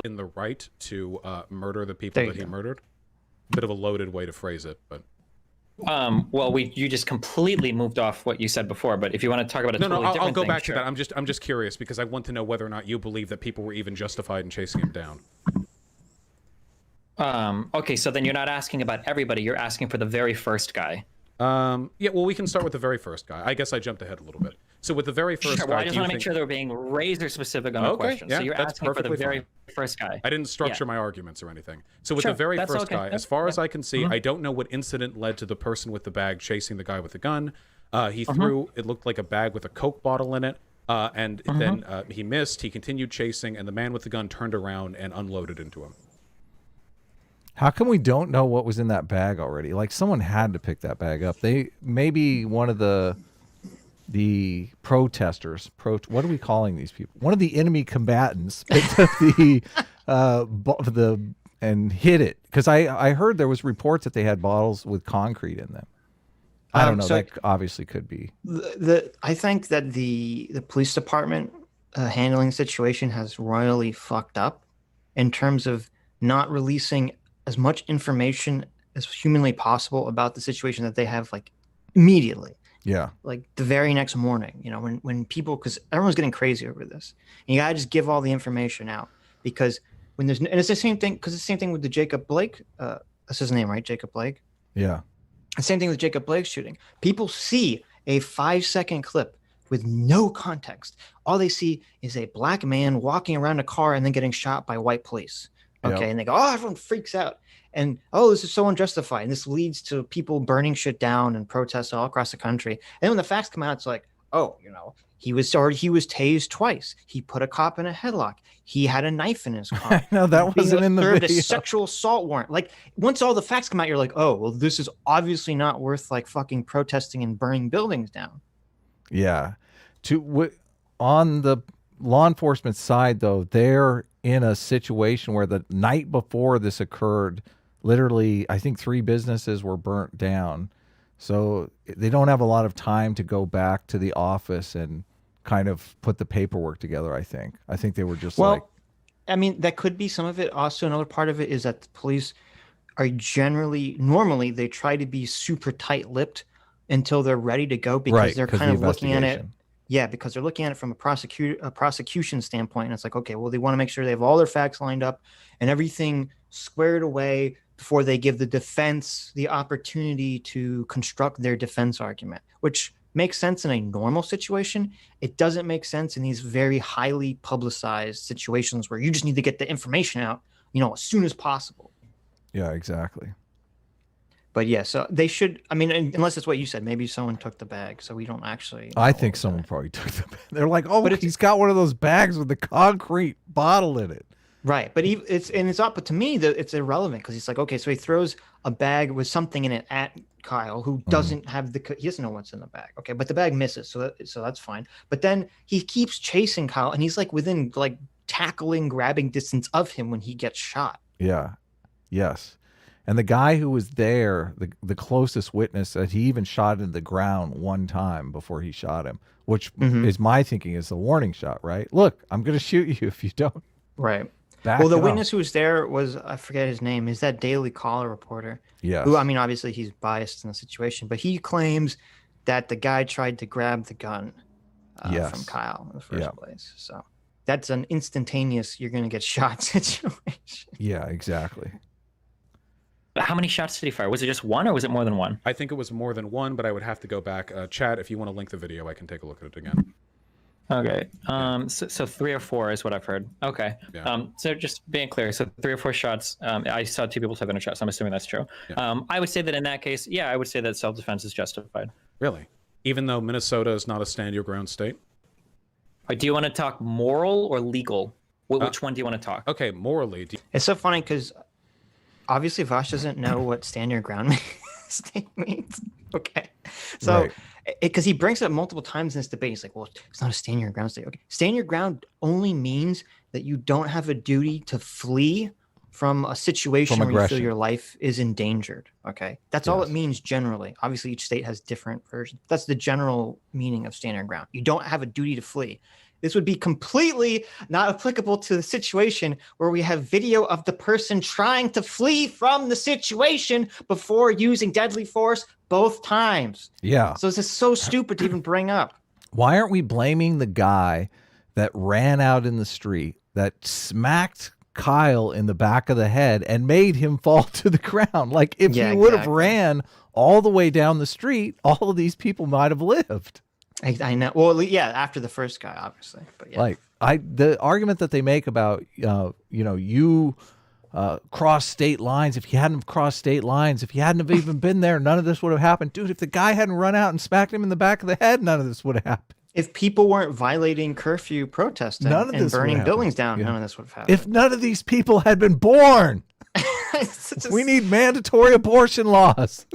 in the right to murder the people that he murdered. Bit of a loaded way to phrase it, but well, you just completely moved off what you said before. But if you want to talk about a totally different I'll go thing, back sure. to that. I'm just curious because I want to know whether or not you believe that people were even justified in chasing him down. Okay, so then you're not asking about everybody. You're asking for the very first guy. Yeah, well, we can start with the very first guy. I guess I jumped ahead a little bit. So with the very first Sure, guy, well, I just want to make sure they're being razor specific on a question. Yeah, so you're that's asking for the very fine. first guy. I didn't structure my arguments or anything. So with the very first guy, as far as I can see, I don't know what incident led to the person with the bag chasing the guy with the gun. He threw, it looked like a bag with a Coke bottle in it, and then he missed. He continued chasing, and the man with the gun turned around and unloaded into him. How come we don't know what was in that bag already? Like, someone had to pick that bag up. Maybe one of the protesters, what are we calling these people? One of the enemy combatants picked up and hit it, because I heard there was reports that they had bottles with concrete in them. I don't know. So that obviously could be. I think that the police department handling the situation has royally fucked up in terms of not releasing as much information as humanly possible about the situation that they have, like, immediately. Yeah. Like the very next morning, you know, when people, because everyone's getting crazy over this, and you gotta just give all the information out, because when and it's the same thing, because it's the same thing with the Jacob Blake, that's his name, right? Jacob Blake. Yeah. The same thing with Jacob Blake's shooting. People see a 5-second clip with no context. All they see is a black man walking around a car and then getting shot by white police. Okay. Yep. And they go, oh, everyone freaks out. And, oh, this is so unjustified. And this leads to people burning shit down and protests all across the country. And when the facts come out, it's like, oh, you know, he was tased twice. He put a cop in a headlock. He had a knife in his car. No, that wasn't in the video. A sexual assault warrant. Like, once all the facts come out, you're like, oh, well, this is obviously not worth, like, fucking protesting and burning buildings down. Yeah. On the law enforcement side, though, they're in a situation where the night before this occurred, literally, I think 3 businesses were burnt down. So they don't have a lot of time to go back to the office and kind of put the paperwork together, I think. I think they were just I mean, that could be some of it. Also, another part of it is that the police are normally they try to be super tight-lipped until they're ready to go, because they're kind of looking at it. Yeah, because they're looking at it from a prosecution standpoint, and it's like, okay, well, they want to make sure they have all their facts lined up and everything squared away before they give the defense the opportunity to construct their defense argument, which makes sense in a normal situation. It doesn't make sense in these very highly publicized situations where you just need to get the information out, you know, as soon as possible. Yeah, exactly. But yeah, so they should, I mean, unless it's what you said, maybe someone took the bag, so we don't actually. I think someone probably took the bag. They're like, oh, but he's got one of those bags with the concrete bottle in it. Right, but it's up. But to me, it's irrelevant, because he's like, okay, so he throws a bag with something in it at Kyle, who doesn't have he doesn't know what's in the bag. Okay, but the bag misses, so that's fine. But then he keeps chasing Kyle, and he's like within like tackling, grabbing distance of him when he gets shot. Yeah, yes, and the guy who was there, the closest witness, that he even shot into the ground one time before he shot him, which is my thinking is a warning shot, right? Look, I'm going to shoot you if you don't. Right. Well, the witness who was there was, I forget his name, is that Daily Caller reporter. Yeah. Who, I mean, obviously he's biased in the situation, but he claims that the guy tried to grab the gun from Kyle in the first place. So that's an instantaneous, you're going to get shot situation. Yeah, exactly. But how many shots did he fire? Was it just one, or was it more than one? I think it was more than one, but I would have to go back. Chat, if you want to link the video, I can take a look at it again. Okay. So 3 or 4 is what I've heard. Okay. Yeah. So just being clear, so 3 or 4 shots. I saw 2 people taking a shot, so I'm assuming that's true. Yeah. I would say that in that case, yeah, I would say that self-defense is justified. Really? Even though Minnesota is not a stand your ground state? Do you want to talk moral or legal? Which one do you want to talk? Okay, morally. It's so funny because obviously Vosh doesn't know what stand your ground means. Okay. So. Right. Because he brings it up multiple times in this debate. He's like, well, it's not a stand your ground state. Okay. Stand your ground only means that you don't have a duty to flee from a situation where you feel your life is endangered. Okay. That's all it means generally. Obviously, each state has different versions. That's the general meaning of stand your ground. You don't have a duty to flee. This would be completely not applicable to the situation where we have video of the person trying to flee from the situation before using deadly force both times. Yeah. So this is so stupid to even bring up. Why aren't we blaming the guy that ran out in the street, that smacked Kyle in the back of the head and made him fall to the ground? Like, if he would have ran all the way down the street, all of these people might have lived. I know. Well, yeah, after the first guy, obviously. But yeah. Like, the argument that they make about, you crossed state lines. If you hadn't crossed state lines, if you hadn't have even been there, none of this would have happened. Dude, if the guy hadn't run out and smacked him in the back of the head, none of this would have happened. If people weren't violating curfew protesting and burning buildings down, none of this would have happened. If none of these people had been born, we need mandatory abortion laws.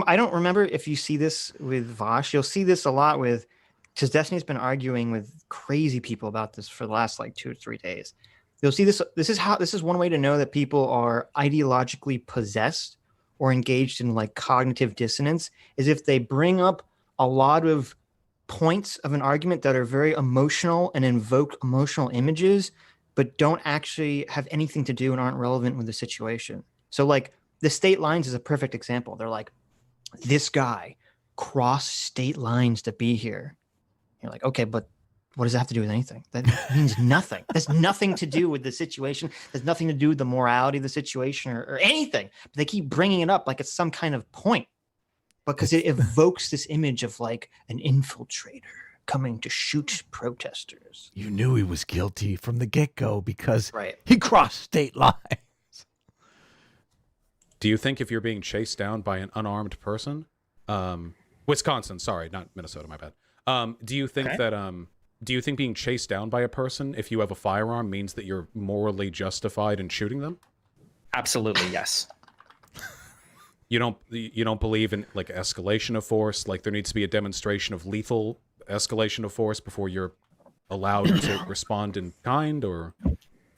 I don't remember if you see this with Vosh. You'll see this a lot with, because Destiny's been arguing with crazy people about this for the last like 2 or 3 days. You'll see this. This is one way to know that people are ideologically possessed or engaged in like cognitive dissonance, is if they bring up a lot of points of an argument that are very emotional and invoke emotional images, but don't actually have anything to do and aren't relevant with the situation. So like the state lines is a perfect example. They're like, this guy crossed state lines to be here. You're like, okay, but what does that have to do with anything? That means nothing. That's nothing to do with the situation. There's nothing to do with the morality of the situation or anything. But they keep bringing it up like it's some kind of point, because it evokes this image of like an infiltrator coming to shoot protesters. You knew he was guilty from the get-go because he crossed state lines. Do you think if you're being chased down by an unarmed person, Wisconsin, sorry, not Minnesota, my bad. Do you think do you think being chased down by a person, if you have a firearm, means that you're morally justified in shooting them? Absolutely, yes. You don't believe in like escalation of force? Like there needs to be a demonstration of lethal escalation of force before you're allowed to respond in kind? Or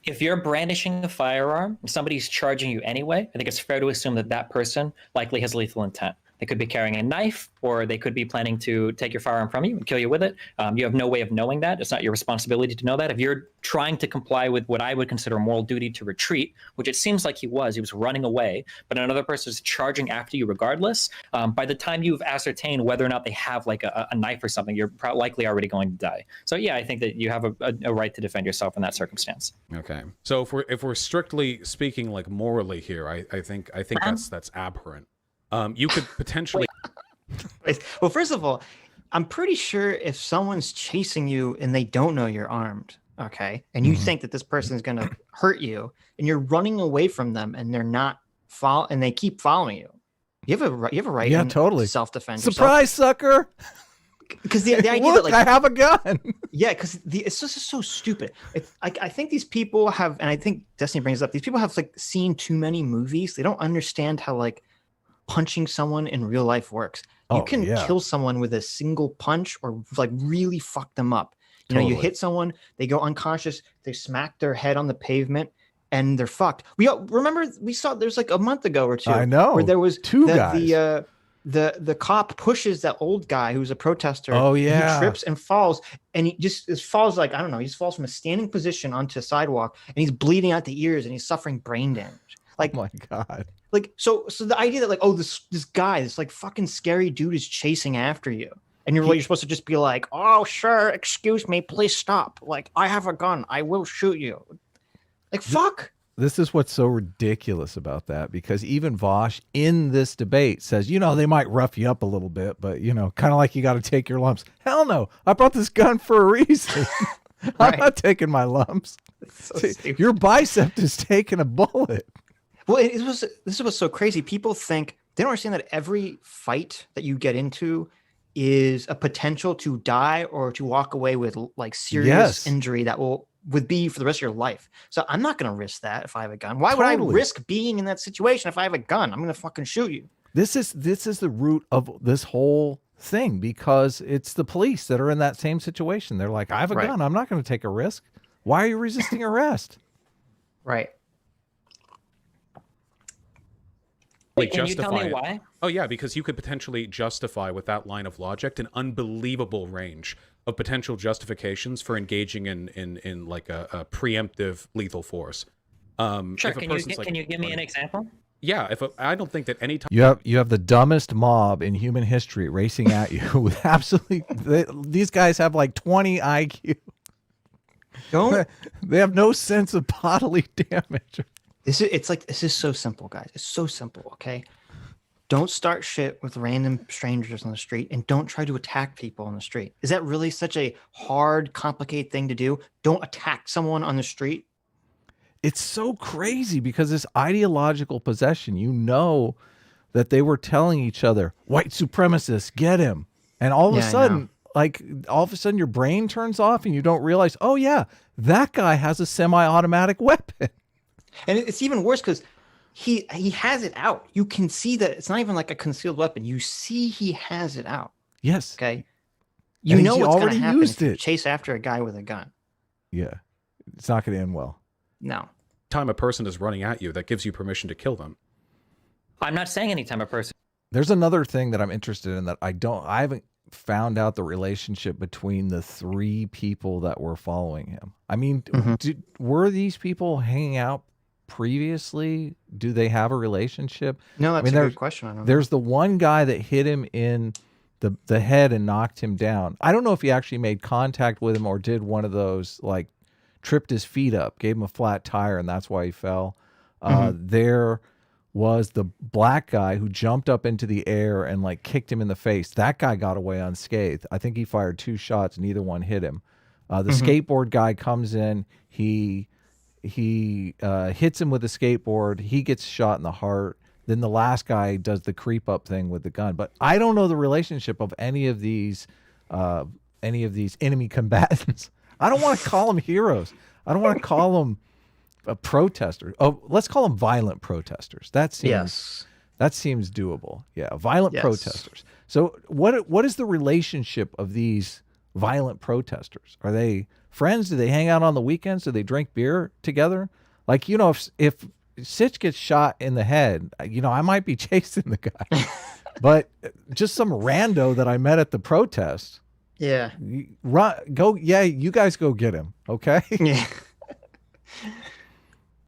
if you're brandishing a firearm, if somebody's charging you anyway, I think it's fair to assume that that person likely has lethal intent. They could be carrying a knife, or they could be planning to take your firearm from you and kill you with it. You have no way of knowing that. It's not your responsibility to know that. If you're trying to comply with what I would consider a moral duty to retreat, which it seems like he was running away, but another person is charging after you regardless, by the time you've ascertained whether or not they have like a knife or something, you're likely already going to die. So yeah, I think that you have a right to defend yourself in that circumstance. Okay. So if we're strictly speaking like morally here, I think that's abhorrent. You could potentially. Well, first of all, I'm pretty sure if someone's chasing you and they don't know you're armed, okay, and you think that this person is going to hurt you, and you're running away from them, and they're not and they keep following you, you have a right. Yeah, totally. Self-defense. Surprise, sucker! Because the idea Look, that like I have a gun. Yeah, because it's just so stupid. I think these people have, and I think Destiny brings up, these people have like seen too many movies. They don't understand how like punching someone in real life works. You can kill someone with a single punch or like really fuck them up. You know, you hit someone, they go unconscious, they smack their head on the pavement, and they're fucked. We saw there's like a month ago or two. I know. Where there was two guys. The cop pushes that old guy who's a protester. Oh yeah. He trips and falls, and he just falls like, I don't know, he just falls from a standing position onto a sidewalk, and he's bleeding out the ears and he's suffering brain damage. Like, oh my God. Like, so the idea that like, oh, this guy, this like fucking scary dude is chasing after you, and you're supposed to just be like, oh, sure, excuse me, please stop. Like, I have a gun, I will shoot you. Like, fuck. This is what's so ridiculous about that, because even Vosh in this debate says, they might rough you up a little bit, but kind of like you got to take your lumps. Hell no, I brought this gun for a reason. I'm not taking my lumps. So your bicep is taking a bullet. Well, this is what's so crazy. People think they don't understand that every fight that you get into is a potential to die or to walk away with like serious injury that would be for the rest of your life. So I'm not going to risk that if I have a gun. Why would I risk being in that situation if I have a gun? I'm going to fucking shoot you. This is the root of this whole thing, because it's the police that are in that same situation. They're like, I have a gun. I'm not going to take a risk. Why are you resisting arrest? Right. Wait, can you tell me why? Oh yeah, because you could potentially justify with that line of logic an unbelievable range of potential justifications for engaging in like a preemptive lethal force. Sure. Can you give me an example? Yeah, I don't think that any time you have the dumbest mob in human history racing at you with absolutely these guys have like 20 IQ. They have no sense of bodily damage. This is so simple, guys. It's so simple, okay? Don't start shit with random strangers on the street, and don't try to attack people on the street. Is that really such a hard, complicated thing to do? Don't attack someone on the street. It's so crazy because this ideological possession, you know that they were telling each other, white supremacists, get him. And all of a sudden, your brain turns off and you don't realize, oh yeah, that guy has a semi-automatic weapon. And it's even worse because he has it out. You can see that it's not even like a concealed weapon. You see he has it out. Yes. Okay. You know what's going to happen if you chase after a guy with a gun. Yeah. It's not going to end well. No. Time a person is running at you, that gives you permission to kill them. I'm not saying any time a person. There's another thing that I'm interested in that I haven't found out the relationship between the 3 people that were following him. I mean, were these people hanging out previously? Do they have a relationship? No, that's a good question. I don't know. There's the one guy that hit him in the head and knocked him down. I don't know if he actually made contact with him or did one of those, like tripped his feet up, gave him a flat tire, and that's why he fell. There was the black guy who jumped up into the air and like kicked him in the face. That guy got away unscathed. I think he fired 2 shots, neither one hit him. The skateboard guy comes in, he hits him with a skateboard, he gets shot in the heart. Then the last guy does the creep up thing with the gun. But I don't know the relationship of any of these enemy combatants. I don't want to call them heroes. I don't want to call them protesters. Oh, let's call them violent protesters. That seems doable. Yeah, violent protesters. So what is the relationship of these violent protesters? Are they friends? Do they hang out on the weekends? Do they drink beer together? Like, you know, if Sitch gets shot in the head, you know, I might be chasing the guy. But just some rando that I met at the protest. Yeah. You guys go get him, okay? Yeah.